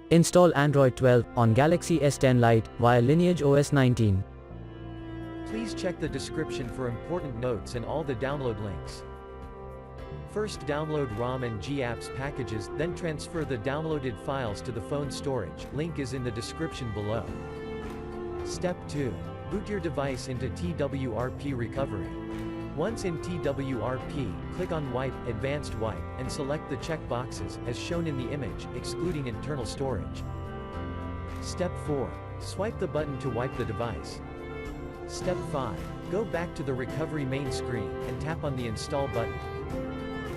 Install Android 12 on Galaxy S10 Lite via LineageOS 19. Please check the description for important notes and all the download links. First download ROM and GApps packages, then transfer the downloaded files to the phone storage. Link is in the description below. Step 2. Boot your device into TWRP recovery. Once in TWRP, click on Wipe, Advanced Wipe, and select the check boxes, as shown in the image, excluding internal storage. Step 4. Swipe the button to wipe the device. Step 5. Go back to the recovery main screen, and tap on the Install button.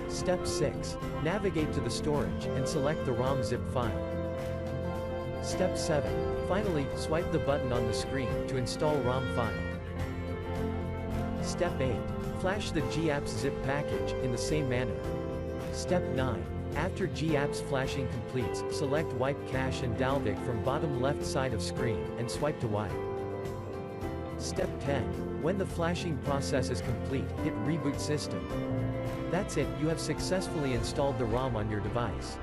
Step 6. Navigate to the storage, and select the ROM zip file. Step 7. Finally, swipe the button on the screen, to install ROM file. Step 8. Flash the GApps zip package, in the same manner. Step 9. After GApps flashing completes, select Wipe Cache and Dalvik from bottom left side of screen, and swipe to wipe. Step 10. When the flashing process is complete, hit Reboot System. That's it, you have successfully installed the ROM on your device.